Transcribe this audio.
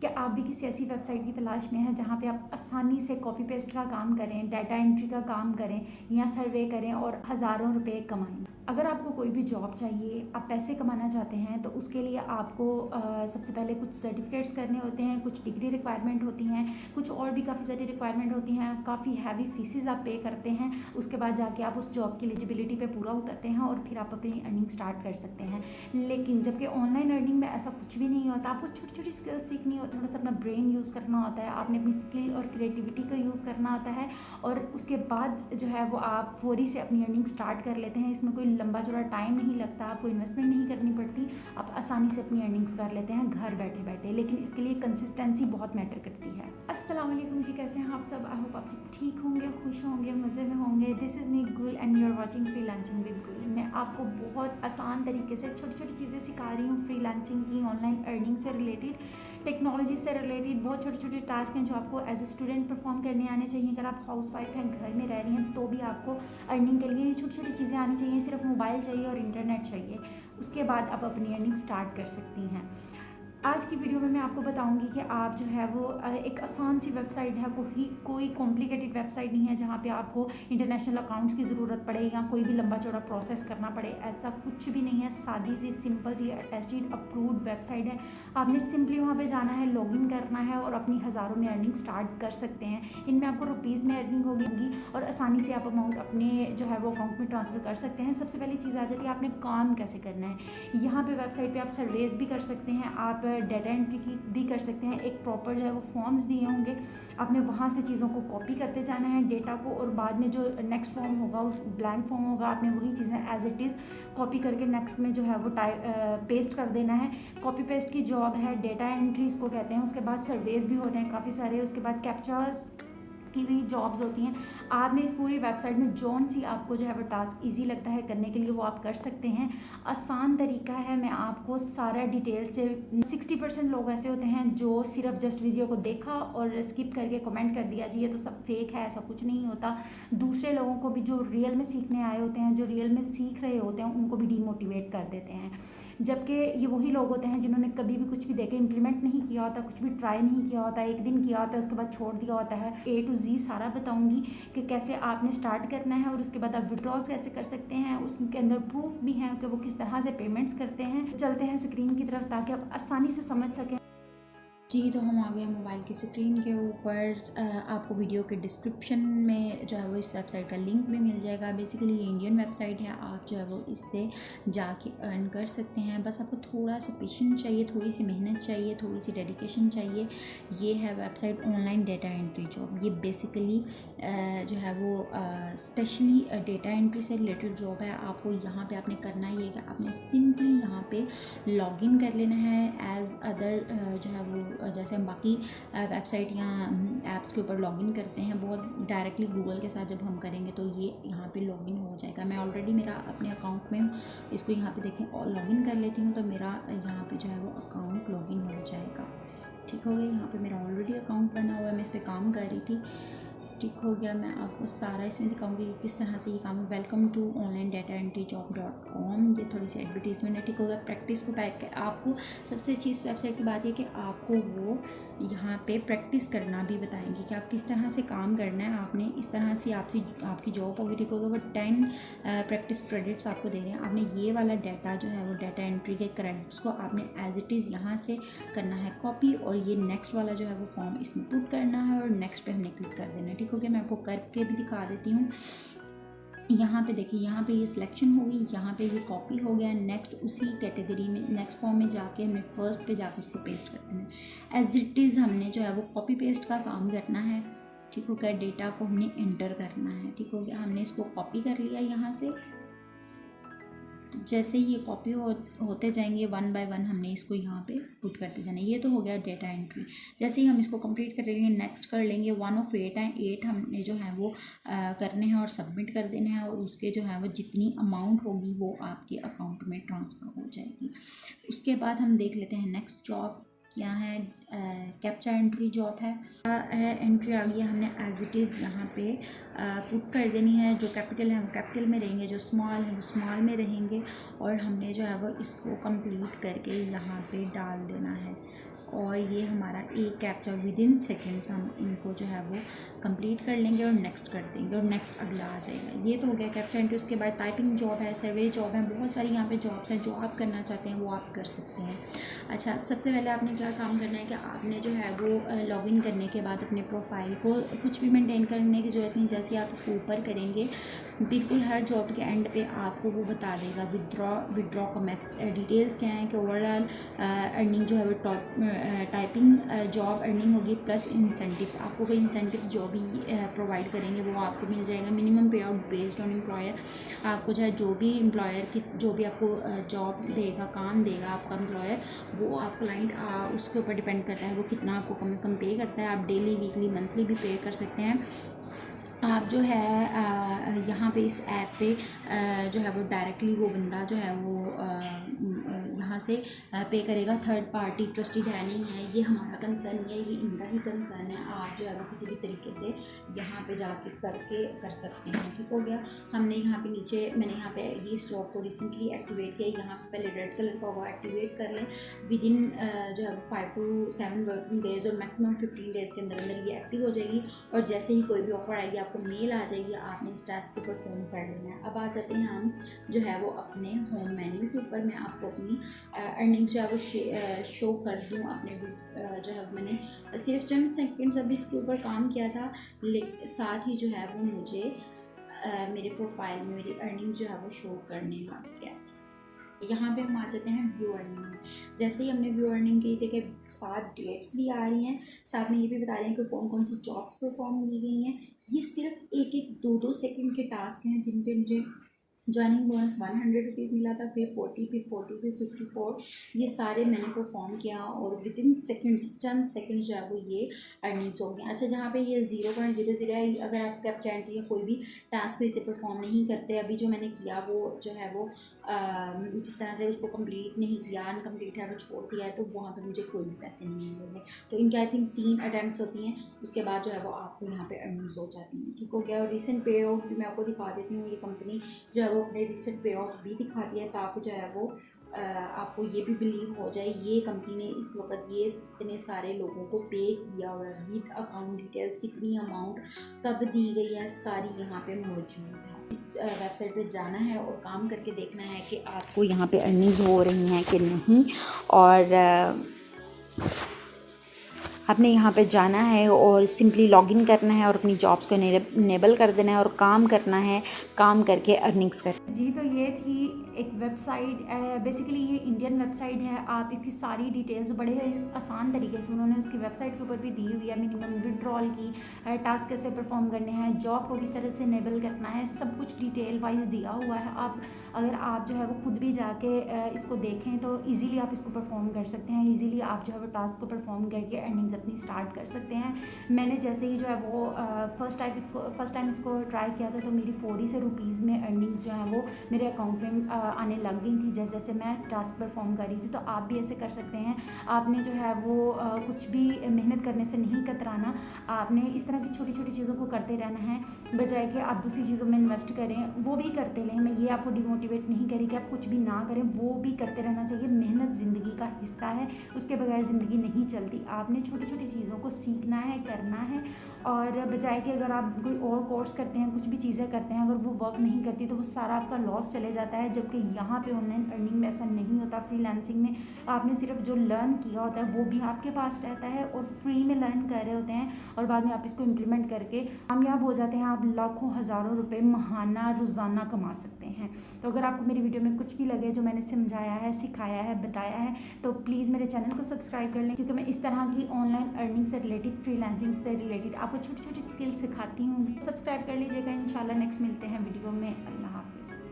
कि आप भी किसी ऐसी वेबसाइट की तलाश में हैं जहाँ पे आप आसानी से कॉपी पेस्ट का काम करें, डाटा एंट्री का काम करें या सर्वे करें और हज़ारों रुपए कमाएं। अगर आपको कोई भी जॉब चाहिए, आप पैसे कमाना चाहते हैं, तो उसके लिए आपको सबसे पहले कुछ सर्टिफिकेट्स करने होते हैं, कुछ डिग्री रिक्वायरमेंट होती हैं, कुछ और भी काफ़ी सारी रिक्वायरमेंट होती हैं, काफ़ी हैवी फीसेस आप पे करते हैं। उसके बाद जाके आप उस जॉब की एलिजिबिलिटी पे पूरा उतरते हैं और फिर आप अपनी अर्निंग स्टार्ट कर सकते हैं। लेकिन जबकि ऑनलाइन अर्निंग में ऐसा कुछ भी नहीं होता। आपको छोटी छोटी स्किल्स सीखनी होती है, थोड़ा सा अपना ब्रेन यूज़ करना होता है, आपने अपनी स्किल और क्रिएटिविटी का यूज़ करना होता है और उसके बाद जो है वो आप फौरी से अपनी अर्निंग स्टार्ट कर लेते हैं। इसमें कोई लंबा चौड़ा टाइम नहीं लगता, आपको इन्वेस्टमेंट नहीं करनी पड़ती, आप आसानी से अपनी अर्निंग्स कर लेते हैं घर बैठे बैठे। लेकिन इसके लिए कंसिस्टेंसी बहुत मैटर करती है। अस्सलाम वालेकुम जी, कैसे हैं आप सब? आई होप आप सब ठीक होंगे, खुश होंगे, मज़े में होंगे। This is me Gul and you are watching freelancing with Gul. मैं आपको बहुत आसान तरीके से छोटी छोटी चीज़ें सिखा रही हूँ फ्रीलांसिंग की, ऑनलाइन अर्निंग से रिलेटेड, टेक्नोलॉजी से रिलेटेड। बहुत छोटे छोटे टास्क हैं जो आपको एज ए स्टूडेंट परफॉर्म करने आने चाहिए। अगर आप हाउस वाइफ हैं, घर में रह रही हैं, तो भी आपको अर्निंग के लिए ये छोटी छोटी चीज़ें आनी चाहिए। सिर्फ मोबाइल चाहिए और इंटरनेट चाहिए, उसके बाद आप अपनी अर्निंग स्टार्ट कर सकती हैं। आज की वीडियो में मैं आपको बताऊंगी कि आप जो है वो एक आसान सी वेबसाइट है, कोई कॉम्प्लिकेटेड वेबसाइट नहीं है जहाँ पे आपको इंटरनेशनल अकाउंट्स की ज़रूरत पड़े या कोई भी लंबा चौड़ा प्रोसेस करना पड़े। ऐसा कुछ भी नहीं है। सादी सी सिंपल सी अटेस्टेड अप्रूव्ड वेबसाइट है। आपने सिंपली वहाँ पे जाना है, लॉगिन करना है और अपनी हज़ारों में अर्निंग स्टार्ट कर सकते हैं। इनमें आपको रुपीज़ में अर्निंग होगी और आसानी से आप अमाउंट अपने जो है वो अकाउंट में ट्रांसफ़र कर सकते हैं। सबसे पहली चीज़ आ जाती है आपने काम कैसे करना है। यहाँ पे वेबसाइट पे आप सर्वेस भी कर सकते हैं, आप डाटा एंट्री की भी कर सकते हैं। एक प्रॉपर जो है वो फॉर्म्स दिए होंगे, आपने वहाँ से चीज़ों को कॉपी करते जाना है डेटा को, और बाद में जो नेक्स्ट फॉर्म होगा, उस ब्लैंक फॉर्म होगा, आपने वही चीज़ें एज इट इज़ कॉपी करके नेक्स्ट में जो है वो पेस्ट कर देना है। कॉपी पेस्ट की जॉब है, डेटा एंट्री इसको कहते हैं। उसके बाद सर्वेस भी होते हैं काफ़ी सारे, उसके बाद कैप्चर्स की भी जॉब्स होती हैं। आपने इस पूरी वेबसाइट में जौन सी आपको जो है वो टास्क इजी लगता है करने के लिए वो आप कर सकते हैं। आसान तरीका है, मैं आपको सारा डिटेल से। 60% लोग ऐसे होते हैं जो सिर्फ जस्ट वीडियो को देखा और स्किप करके कमेंट कर दिया जी ये तो सब फेक है, ऐसा कुछ नहीं होता। दूसरे लोगों को भी जो रियल में सीखने आए होते हैं, जो रियल में सीख रहे होते हैं, उनको भी डीमोटिवेट कर देते हैं। जबकि ये वही लोग होते हैं जिन्होंने कभी भी कुछ भी देखे इम्प्लीमेंट नहीं किया होता, कुछ भी ट्राई नहीं किया होता, एक दिन किया होता है उसके बाद छोड़ दिया होता है। A to Z सारा बताऊंगी कि कैसे आपने स्टार्ट करना है और उसके बाद आप विड्रॉल्स कैसे कर सकते हैं। उसके अंदर प्रूफ भी हैं कि वो किस तरह से पेमेंट्स करते हैं। चलते हैं स्क्रीन की तरफ ताकि आप आसानी से समझ सकें। जी, तो हम आ गए मोबाइल की स्क्रीन के ऊपर। आपको वीडियो के डिस्क्रिप्शन में जो है वो इस वेबसाइट का लिंक भी मिल जाएगा। बेसिकली ये इंडियन वेबसाइट है, आप जो है वो इससे जाके अर्न कर सकते हैं। बस आपको थोड़ा सा पेशेंस चाहिए, थोड़ी सी मेहनत चाहिए, थोड़ी सी डेडिकेशन चाहिए। ये है website online data entry job. ये बेसिकली जो है वो स्पेशली डेटा एंट्री से रिलेटेड जॉब है। आपको यहाँ पे आपने करना ये है कि आपने सिंपली यहाँ पे लॉगिन कर लेना है एज अदर जो है वो जैसे हम बाकी वेबसाइट या ऐप्स के ऊपर लॉगिन करते हैं बहुत डायरेक्टली गूगल के साथ जब हम करेंगे तो ये यहाँ पे लॉगिन हो जाएगा। मैं ऑलरेडी मेरा अपने अकाउंट में हूँ, इसको यहाँ पे देखें और लॉगिन कर लेती हूँ तो मेरा यहाँ पे जो है वो अकाउंट लॉगिन हो जाएगा। ठीक हो गया, यहाँ पे मेरा ऑलरेडी अकाउंट बना हुआ है, मैं इस पर काम कर रही थी। ठीक हो गया, मैं आपको सारा इसमें दिखाऊंगी कि किस तरह से ये काम है। Welcome to online data entry जॉब.com। ये थोड़ी सी एडवर्टीजमेंट है। ठीक हो गया, प्रैक्टिस को पैक आपको सबसे अच्छी इस वेबसाइट की बात है कि आपको वो यहाँ पे प्रैक्टिस करना भी बताएंगे कि आप किस तरह से काम करना है। आपने इस तरह से आपकी जॉब होगी। ठीक होगा, वो 10 प्रैक्टिस क्रेडिट्स आपको दे रहे हैं। आपने ये वाला डाटा जो है वो डाटा एंट्री के क्रेडिट्स को आपने एज इट इज़ यहाँ से करना है कॉपी, और ये नेक्स्ट वाला जो है वो फॉर्म इसमें पुट करना है और नेक्स्ट पे हमने क्लिक कर देना है। ठीक हो गया, मैं आपको करके भी दिखा देती हूँ। यहाँ पे देखिए, यहाँ पे ये सिलेक्शन होगी, यहाँ पे ये कॉपी हो गया। नेक्स्ट उसी कैटेगरी में नेक्स्ट फॉर्म में जाके हमने फर्स्ट पे जाके उसको पेस्ट कर देना है। एज इट इज़ हमने जो है वो कॉपी पेस्ट का काम करना है। ठीक हो गया, डेटा को हमने एंटर करना है। ठीक हो गया, हमने इसको कॉपी कर लिया यहाँ से। तो जैसे ही ये कॉपी होते जाएंगे वन बाय वन हमने इसको यहाँ पे पुट करते जाना है। ये तो हो गया डेटा एंट्री। जैसे ही हम इसको कंप्लीट कर लेंगे, नेक्स्ट कर लेंगे। 1 of 8 हैं, 8 हमने जो है वो करने हैं और सबमिट कर देने हैं, और उसके जो है वो जितनी अमाउंट होगी वो आपके अकाउंट में ट्रांसफ़र हो जाएगी। उसके बाद हम देख लेते हैं नेक्स्ट जॉब क्या है। कैप्चा एंट्री जॉब है। एंट्री आ गई है, हमने एज इट इज़ यहाँ पे पुट कर देनी है। जो कैपिटल है वो कैपिटल में रहेंगे, जो स्मॉल है वो स्मॉल में रहेंगे, और हमने जो है वो इसको कंप्लीट करके यहाँ पे डाल देना है। और ये हमारा एक कैप्चा विद इन सेकेंड्स हम इनको जो है वो कंप्लीट कर लेंगे और नेक्स्ट कर देंगे और नेक्स्ट अगला आ जाएगा। ये तो हो गया कैप्चा एंट्री। उसके बाद टाइपिंग जॉब है, सर्वे जॉब है, बहुत सारी यहाँ पे जॉब्स हैं। जो आप करना चाहते हैं वो आप कर सकते हैं। अच्छा, सबसे पहले आपने क्या काम करना है कि आपने जो है वो लॉगिन करने के बाद अपने प्रोफाइल को कुछ भी मेंटेन करने की ज़रूरत नहीं। जैसे आप इसको ऊपर करेंगे बिल्कुल हर जॉब के एंड पे आपको वो बता देगा विदड्रॉ का डिटेल्स क्या हैं कि ओवरऑल अर्निंग जो है वो टाइपिंग जॉब अर्निंग होगी प्लस इंसेंटिव्स। आपको कोई इंसेंटिव जो भी प्रोवाइड करेंगे वो आपको मिल जाएगा। मिनिमम पे आउट बेस्ड ऑन एम्प्लॉयर। आपको जो है जो भी एम्प्लॉयर की जो भी आपको जॉब देगा, काम देगा आपका एम्प्लॉयर, वो आप क्लाइंट उसके ऊपर डिपेंड करता है वो कितना आपको कम से कम पे करता है। आप डेली, वीकली, मंथली भी पे कर सकते हैं। आप जो है यहाँ पे इस ऐप पे जो है वो डायरेक्टली वो बंदा जो है वो यहाँ से पे करेगा। थर्ड पार्टी ट्रस्टेड है नहीं है, ये हमारा कंसर्न नहीं है, ये इनका ही कंसर्न है। आप जो है वो किसी भी तरीके से यहाँ पे जाके करके कर सकते हैं। ठीक हो गया। हमने यहाँ पे नीचे मैंने यहाँ पे इस जॉब को रिसेंटली एक्टिवेट किया। यहाँ पे पहले रेड कलर का वो एक्टिवेट कर लें। विद इन जो है वो 5 to 7 वर्किंग डेज़ और मैक्सिमम 15 डेज़ के अंदर अंदर ये एक्टिव हो जाएगी। और जैसे ही कोई भी ऑफर आएगी आपको मेल आ जाएगी, आपने इस टास्क को परफॉर्म कर लेना है। अब आ जाते हैं हम जो है वो अपने होम मेन्यू के ऊपर। मैं आपको अपनी अर्निंग्स जो है वो शो कर दूँ अपने जो है मैंने सिर्फ चंद सेकेंड्स अभी इसके ऊपर काम किया था, लेकिन साथ ही जो है वो मुझे मेरे प्रोफाइल में मेरी अर्निंग जो है वो शो करने लग गया। यहाँ पे हम आ जाते हैं व्यू अर्निंग में। जैसे ही हमने व्यू अर्निंग की, देखिए 7 डेट्स भी आ रही हैं, साथ में ये भी बता रहे हैं कि कौन कौन सी जॉब्स परफॉर्म की गई हैं। ये सिर्फ एक 2 सेकंड के टास्क हैं जिन पे मुझे जॉइनिंग बोनस 100 रुपीज़ मिला था, फिर 40, फिर 40, फिर 54। ये सारे मैंने परफॉर्म किया और with in seconds, Chand seconds जो है वो ये अर्निंग्स हो गई। अच्छा, जहाँ पे ये 0.00 है, अगर आप कैप्चा एंट्री या कोई भी टास्क इसे परफॉर्म नहीं करते, अभी जो मैंने किया वो जो है वो जिस तरह से उसको कंप्लीट नहीं किया, अनकम्प्लीट है वो छोड़ दिया है, तो वहाँ पे मुझे कोई भी पैसे नहीं मिलेंगे। तो इनके आई थिंक 3 अटैम्प्ट्स होती हैं, उसके बाद जो है वो आपको यहाँ पे अर्निंग्स हो जाती हैं। ठीक हो गया। और रिसेंट पे आउट भी मैं आपको दिखा देती हूँ। ये कंपनी जो है वो अपने रिसेंट पे आउट भी दिखाती है, ताकि जो है वो आपको ये भी बिलीव हो जाए ये कंपनी ने इस वक्त ये इतने सारे लोगों को पे किया हुआ है। विद अकाउंट डिटेल्स, कितनी अमाउंट कब दी गई है, सारी यहाँ पे मौजूद है। इस वेबसाइट पे जाना है और काम करके देखना है कि आपको यहाँ पे अर्निंग्स हो रही हैं कि नहीं। और आपने यहाँ पे जाना है और सिंपली लॉगिन करना है और अपनी जॉब्स को इनेबल कर देना है और काम करना है, काम करके अर्निंग्स कर। जी, तो ये थी एक वेबसाइट। बेसिकली ये इंडियन वेबसाइट है। आप इसकी सारी डिटेल्स बड़े आसान तरीके से उन्होंने उसकी वेबसाइट के ऊपर भी दी हुई है। मिनिमम विड्रॉल की, टास्क कैसे परफॉर्म करने हैं, जॉब को किस तरह से इनेबल करना है, सब कुछ डिटेल वाइज दिया हुआ है। अगर आप जो है वो खुद भी जाके इसको देखें तो ईज़िली आप इसको परफॉर्म कर सकते हैं। ईज़िली आप जो है वो टास्क को परफॉर्म करके अर्निंग्स अपनी स्टार्ट कर सकते हैं। मैंने जैसे ही जो है वो फर्स्ट टाइम इसको ट्राई किया था, तो मेरी 40 रुपीज़ में अर्निंग्स जो है वो मेरे अकाउंट में आने लग गई थी जैसे जैसे मैं टास्क परफॉर्म कर रही थी। तो आप भी ऐसे कर सकते हैं। आपने जो है वो कुछ भी मेहनत करने से नहीं कतराना। आपने इस तरह की छोटी छोटी चीज़ों को करते रहना है, बजाय कि आप दूसरी चीज़ों में इन्वेस्ट करें। वो भी करते रहें, मैं ये आपको डिमोटिवेट नहीं करी कि आप कुछ भी ना करें, वो भी करते रहना चाहिए। मेहनत ज़िंदगी का हिस्सा है, उसके बगैर ज़िंदगी नहीं चलती। आपने छोटी छोटी चीज़ों को सीखना है, करना है। और बजाय कि अगर आप कोई और कोर्स करते हैं, कुछ भी चीज़ें करते हैं, अगर वो वर्क नहीं करती तो वो सारा आपका लॉस चले जाता है। जबकि यहाँ पे ऑनलाइन अर्निंग में ऐसा नहीं होता। फ्रीलांसिंग में आपने सिर्फ जो लर्न किया होता है वो भी आपके पास रहता है और फ्री में लर्न कर रहे होते हैं, और बाद में आप इसको इम्प्लीमेंट करके कामयाब हो जाते हैं। आप लाखों हज़ारों रुपए महाना रोज़ाना कमा सकते हैं। तो अगर आपको मेरी वीडियो में कुछ भी लगे जो मैंने समझाया है, सिखाया है, बताया है, तो प्लीज़ मेरे चैनल को सब्सक्राइब कर लें, क्योंकि मैं इस तरह की ऑनलाइन अर्निंग से रिलेटेड, फ्रीलांसिंग से रिलेटेड आपको छोटी छोटी स्किल सिखाती हूँ। सब्सक्राइब कर लीजिएगा। इंशाल्लाह नेक्स्ट मिलते हैं वीडियो में। अल्लाह हाफिज़।